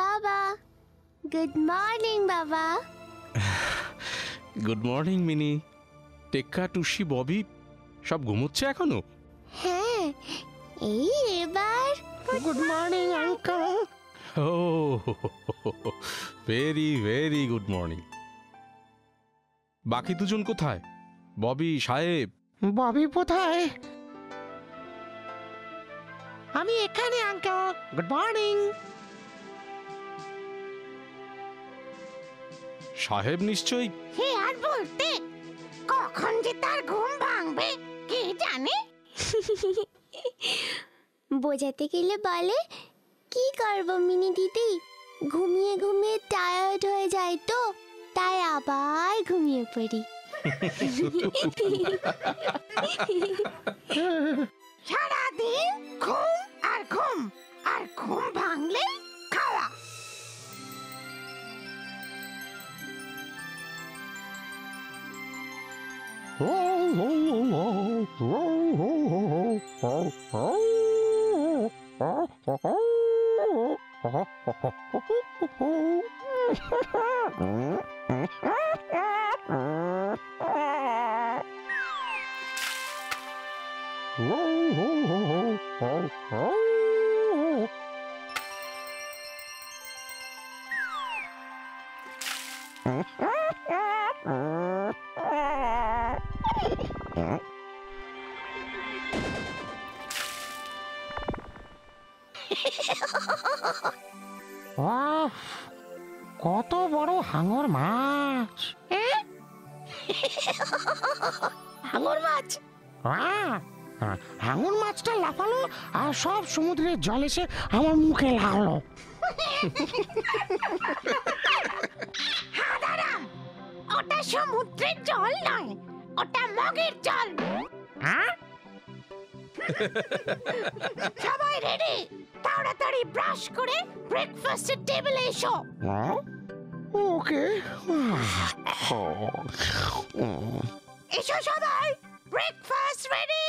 বাবা, good morning বাবা। Good morning Mini. Tekka, Tusi, Bobby সব ঘুমোচ্ছে এখনো? হ্যাঁ, এই এবার। Good morning uncle. Oh very very good morning. বাকি দুজন কোথায়? ববি, সাহেব? ববি কোথায়? আমি এখানে আঙ্কেল। Good morning. সাহেব নিশ্চয়ই। হে আর বলতে, কখন যে তার ঘুম ভাঙবে কে জানে। বোঝাতে গেলে বলে, কি করবো মিনি দিদি, ঘুমিয়ে ঘুমিয়ে টায়ার্ড হয়ে যায় তো, তাই আবার ঘুমিয়ে পড়ি। সারাদিন ঘুম আর ঘুম, আর ঘুম ভাঙলে খাওয়া। কত বড় হাঙর মাছ! হাঙর মাছ? হাঙর মাছটা লাফালো আর সব সমুদ্রের জল এসে আমার মুখে লাগলো। হাদারাম, ওটা সমুদ্রের জল নয়, ওটা মগের জল। সবাই রেডি, তাড়াতাড়ি ব্রাশ করে ব্রেকফাস্টের টেবিলে এসো। ওকে। এসো সবাই, ব্রেকফাস্ট রেডি।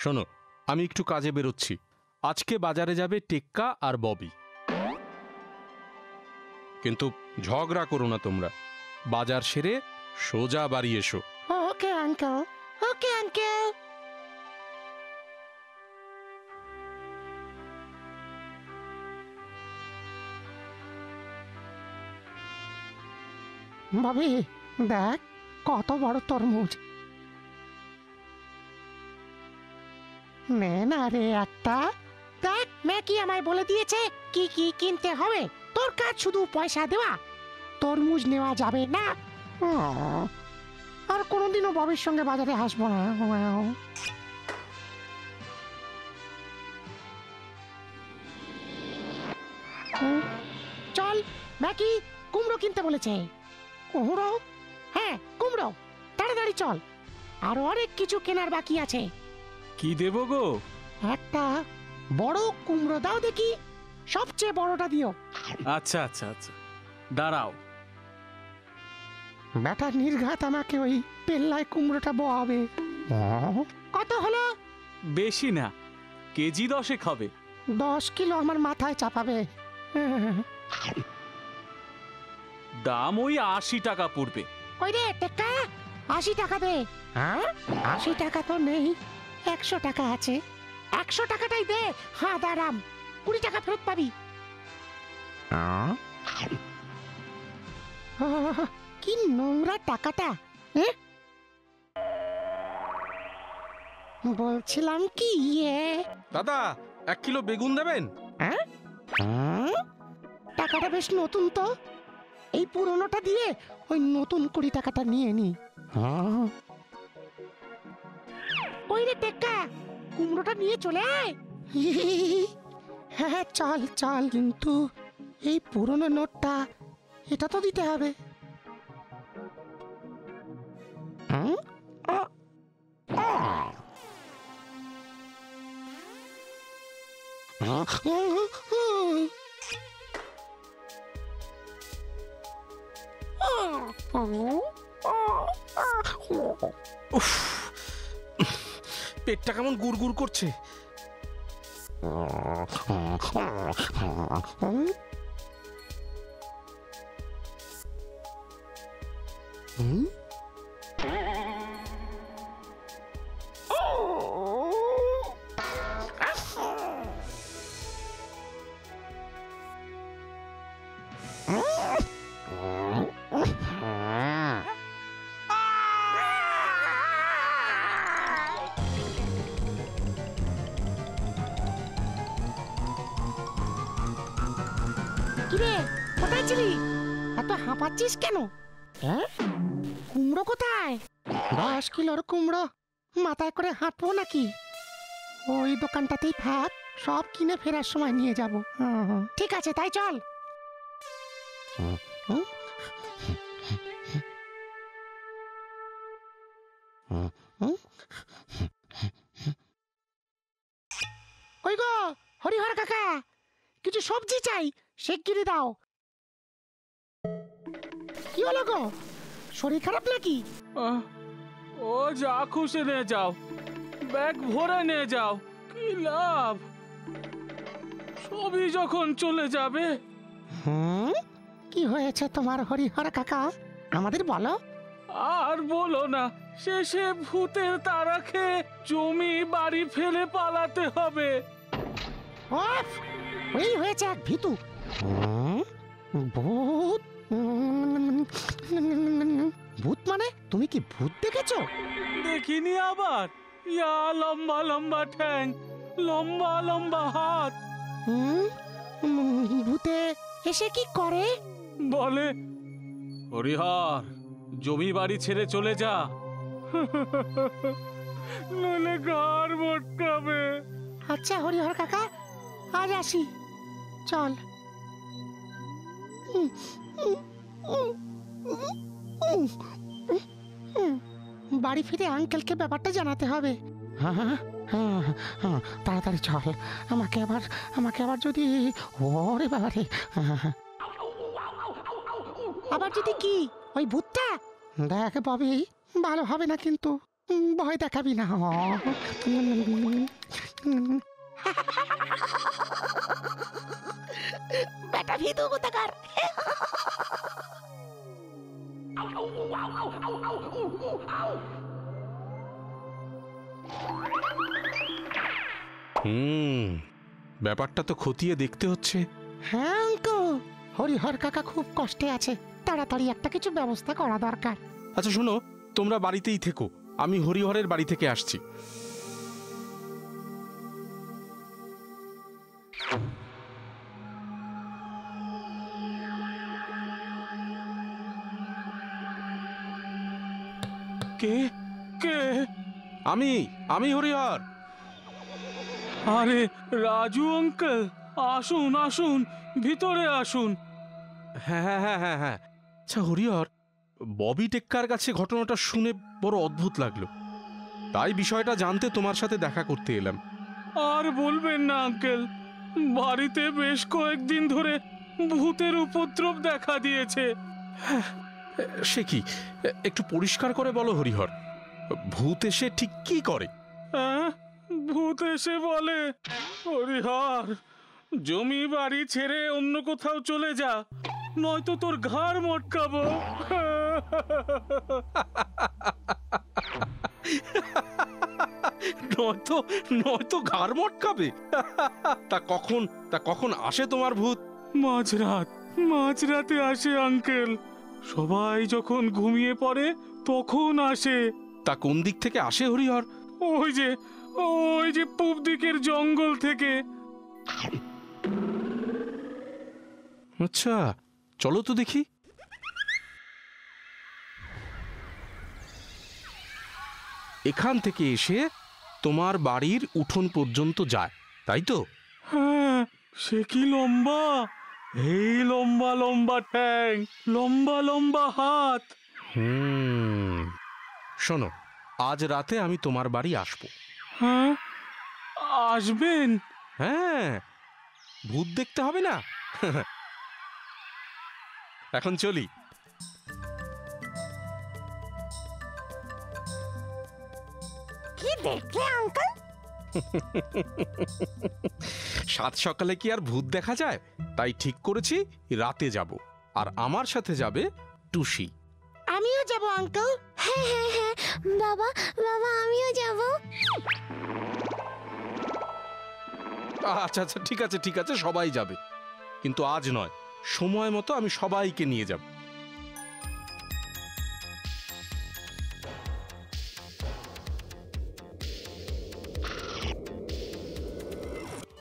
শোনো, আমি একটু কাজে বেরোচ্ছি। আজকে বাজারে যাবে টেক্কা আর ববি। কিন্তু ঝগড়া করো না তোমরা। বাজার সেরে সোজা বাড়ি এসো। Okay uncle, okay uncle. ভাবি, দেখ কত বড় তরমুজ। নে না রে একটা। দেখ, ম্যাকি আমায় বলে দিয়েছে কি কি কিনতে হবে। তোর কাজ শুধু পয়সা দেওয়া। তরমুজ নেওয়া যাবে না। আর কোনোদিনও ববির সঙ্গে বাজারে আসবো না। চল, ম্যাকি কুমড়ো কিনতে বলেছে। কুমড়ো? হ্যাঁ, কুমড়ো। তাড়াতাড়ি চল, আরো অনেক কিছু কেনার বাকি আছে। কি দেব গো? একটা বড় কুমড়ো দাও দেখি, সবচেয়ে বড়টা দিও। আচ্ছা আচ্ছা আচ্ছা, দাঁড়াও। ব্যাটা নির্ঘাত আমাকে ওই পেল্লায় কুমড়োটা বোয়াবে। কত হলো? বেশি না, কেজি 10 হবে। 10 কিলো আমার মাথায় চাপাবে। দাম ওই 80 টাকা পড়বে। ওই রে টেক্কা, 80 টাকা দে। হ্যাঁ, 80 টাকা তো নেই, 100 টাকা আছে। 100 টাকাটাই দে। হ্যাঁ দাঁড়াম, 20 টাকা ফেরত পাবি। কি নোংরা টাকাটা। বলছিলাম কি, দাদা, 1 কিলো বেগুন দেবেন? টাকাটা বেশ নতুন তো। এই পুরনোটা দিয়ে ওই নতুন 20 টাকাটা নিয়ে নি। ওই রে টেক্কা, কুমড়োটা নিয়ে চলে আয়। হ্যাঁ চল চল, কিন্তু এই পুরনো নোটটা, এটা তো দিতে হবে। উফ, পেটটা কেমন গুড়গুড় করছে। কিরে, কোথায় ছিলি? এত হাঁপাচ্ছিস কেন? হ্যাঁ, কুমড়ো কোথায়? 10 কিলোর কুমড়ো মাথায় করে হাঁটবো নাকি? ওই দোকানটাতেই থাক, সব কিনে ফেরার সময় নিয়ে যাব। ঠিক আছে, তাই চল। ওই গো হরিহর কাকা, কিছু সবজি চাই, শিগগিরই দাও। কি হলো গো, শরীর খারাপ নাকি? আহ, ও যা খুশি নিয়ে যাও, ব্যাগ ভরে নিয়ে যাও, কি লাভ? সবই যখন চলে যাবে। কি হয়েছে তোমার হরিহর কাকা, আমাদের বলো। আর বলো না, শেষে ভূতের তাড়া খেয়ে জমি বাড়ি ফেলে পালাতে হবে। ওফ, ওই হয়েছে এক ভীতু ভূত। ভূত মানে তুমি কি ভূত দেখেছো? দেখিনি আবার, ইয়া লম্বা লম্বা ঠ্যাং, লম্বা লম্বা হাত। ভূতে এসে কি করে? বলে, হরিহর জমি বাড়ি ছেড়ে চলে যা, নইলে ঘর মটকাবে। আচ্ছা হরিহর কাকা, আজ আসি, চল। বাড়ি ফিরে আঙ্কেলকে ব্যাপারটা জানাতে হবে। তাড়াতাড়ি চল, আমাকে আবার যদি, ওরে বাবারে, আবার যদি কি ওই ভূতটা, দেখ ববি, ভালো হবে না কিন্তু, ভয় দেখাবি না। বেটা ভীতু কোথাকার। ব্যাপারটা তো খতিয়ে দেখতে হচ্ছে। হ্যাঁ আঙ্কেল, হরিহর কাকা খুব কষ্টে আছে, তাড়াতাড়ি একটা কিছু ব্যবস্থা করা দরকার। আচ্ছা শোনো, তোমরা বাড়িতেই থেকো, আমি হরিহরের বাড়ি থেকে আসছি। কে কে? আমি হরিহর। আরে রাজু আঙ্কেল, আসুন আসুন, ভিতরে আসুন। হ্যাঁ হ্যাঁ হ্যাঁ হ্যাঁ হ্যাঁ। আচ্ছা হরিহর, ববি টেক্কার কাছে ঘটনাটা শুনে বড় অদ্ভুত লাগলো, তাই বিষয়টা জানতে তোমার সাথে দেখা করতে এলাম। আর বলবেন না আঙ্কেল, বাড়িতে বেশ কয়েকদিন ধরে ভূতের উপদ্রব দেখা দিয়েছে। সে কি, একটু পরিষ্কার করে বলো হরিহর, ভূত এসে ঠিক কি করে? হ্যাঁ, ভূত এসে বলে, হরিহর জমি বাড়ি ছেড়ে অন্য কোথাও চলে যা, নয়তো তোর ঘাড় মটকাবো। নয়তো ঘাড় মটকাবে? তা কখন আসে তোমার ভূত? মাঝরাতে আসে আঙ্কেল, সবাই যখন ঘুমিয়ে পড়ে তখন আসে। তা কোন দিক থেকে আসে হরিহর? ওই যে পূব দিকের জঙ্গল থেকে। আচ্ছা, চলো তো দেখি। এখান থেকে এসে তোমার বাড়ির উঠোন পর্যন্ত যায়, তাই তো? হ্যাঁ, সে কি লম্বা, এই লম্বা লম্বা ঠ্যাং, লম্বা লম্বা হাত। শোনো, আজ রাতে আমি তোমার বাড়ি আসবো। হ্যাঁ, আসবেন? হ্যাঁ, ভূত দেখতে হবে না। এখন চলি। কি দেখলে আঙ্কেল? সাত সকালে কি আর ভূত দেখা যায়? তাই ঠিক করেছি রাতে যাব, আর আমার সাথে যাবে টুসি। আমিও যাব আঙ্কেল। হ্যাঁ হ্যাঁ হ্যাঁ, বাবা বাবা আমিও যাব। আচ্ছা আচ্ছা, ঠিক আছে ঠিক আছে, সবাই যাবে, কিন্তু আজ নয়, সময় মতো আমি সবাইকে নিয়ে যাব।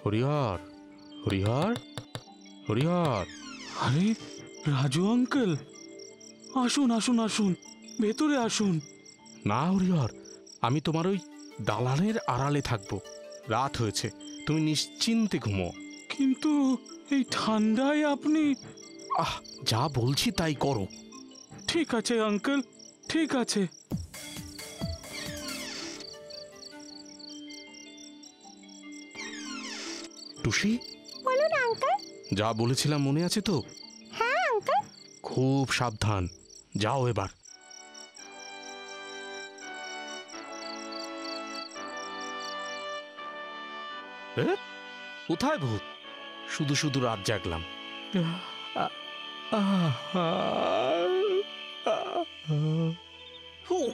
হরিহর, হরিহর, হরিহর। আরে রাজু আঙ্কেল, আসুন আসুন আসুন, ভেতরে আসুন। না হরিহর, আমি তোমার ওই দালানের আড়ালে থাকবো। রাত হয়েছে, তুমি নিশ্চিন্তে ঘুমো। কিন্তু এই ঠান্ডায় আপনি... আহ, যা বলছি তাই করো। ঠিক আছে আঙ্কেল, ঠিক আছে। টুসি, বলুন আঙ্কেল। যা বলেছিলাম মনে আছে তো? হ্যাঁ আঙ্কেল। খুব সাবধান, যাও এবার। এ? কোথায় ভূত? শুধু শুধু রাত জাগলাম।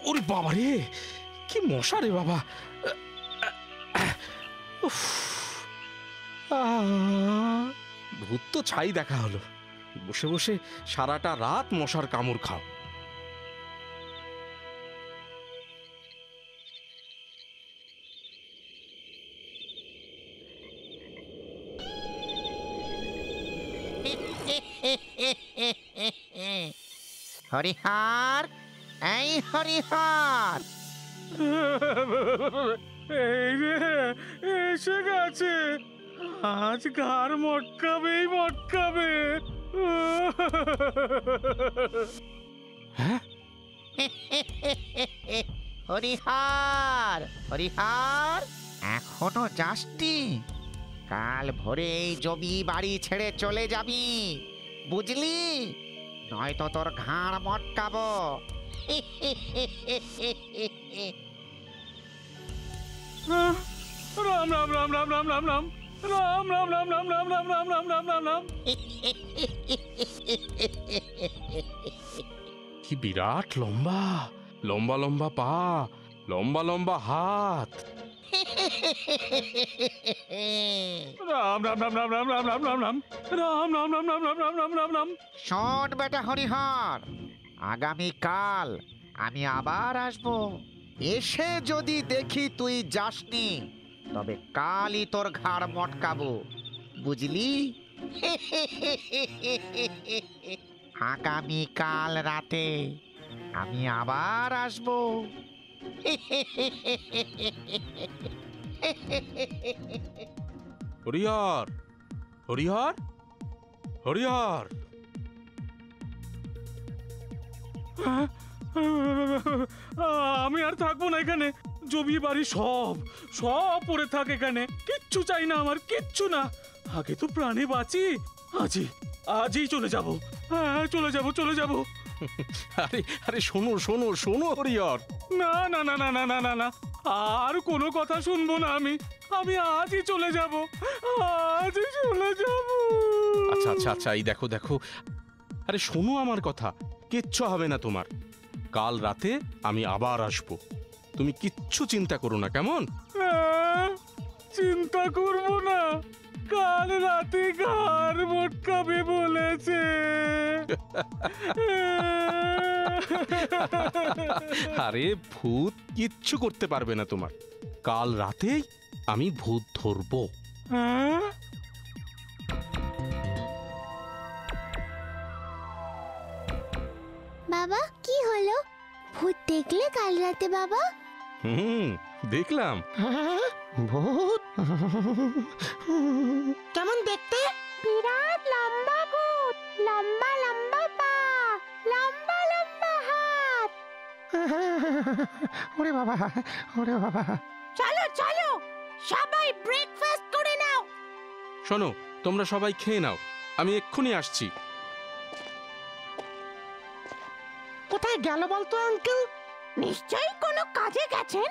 ওরে বাবা রে, কি মশা রে বাবা! উফ, ভূত তো ছাই দেখা হলো। বসে বসে সারাটা রাত মশার কামড় খাও। হরিহর, এই হরিহর, এই রে, এসে গেছে। আজ ঘাড় মটকাবেই মটকাবে। হ্যাঁ, হরিহর, হরিহর, এখনো যাসনি? কাল ভোরে এই জমি বাড়ি ছেড়ে চলে যাবি, বুঝলি? নয়তো তোর ঘাড় মটকাবো। রাম রাম রাম রাম রাম রাম রাম রাম রাম রাম রাম রাম রাম রাম রাম রাম রাম রাম। কি বিরাট লম্বা লম্বা লম্বা পা, লম্বা লম্বা হাত। রাম রাম রাম রাম রাম রাম রাম রাম রাম রাম রাম রাম রাম রাম রাম রাম রাম রাম। শোন বেটা হরিহর, আগামীকাল আমি আবার আসবো। এসে যদি দেখি তুই যাসনি, তবে কালই তোর ঘাড় মটকাবো, বুঝলি? আগামীকাল রাতে আমি আবার আসবো। হরিহর, হরিহর, হরিহর। আমি আর থাকবো না এখানে। জমি বাড়ি সব সব পড়ে থাক এখানে। কিচ্ছু চাই না আমার, কিচ্ছু না। আগে তো প্রাণে বাঁচি। আজই আজই চলে যাব। হ্যাঁ, চলে যাব চলে যাব। আরে আরে, শোনো শোনো শোনো হরিহর। না না না না না না না না, আর কোনো কথা শুনবো না আমি। আমি আজই চলে যাব, আজই চলে যাব। আচ্ছা আচ্ছা আচ্ছা, এই দেখো দেখো, আরে শোনো আমার কথা, কিচ্ছু হবে না তোমার। কাল রাতে আমি আবার আসবো, তুমি কিচ্ছু চিন্তা করো না, কেমন? চিন্তা করবো না? কাল রাতে ঘাড় মটকাবে বলেছে। আরে ভূত কিচ্ছু করতে পারবে না তোমার। কাল রাতেই আমি ভূত ধরবো। হ্যাঁ? বাবা কি হলো? ভূত দেখলে কাল রাতে বাবা? দেখলাম। হ্যাঁ, ভূত? কেমন দেখতে? বিরাট লম্বা ভূত, লম্বা লম্বা পা, লম্বা লম্বা হাত। ওরে বাবা, ওরে বাবা। চলো চলো, সবাই ব্রেকফাস্ট করে নাও। শোনো, তোমরা সবাই খেয়ে নাও, আমি এক্ষুনি আসছি। কোথায় গেল বলতো আঙ্কেল? নিশ্চয়ই কোনো কাজে গেছেন।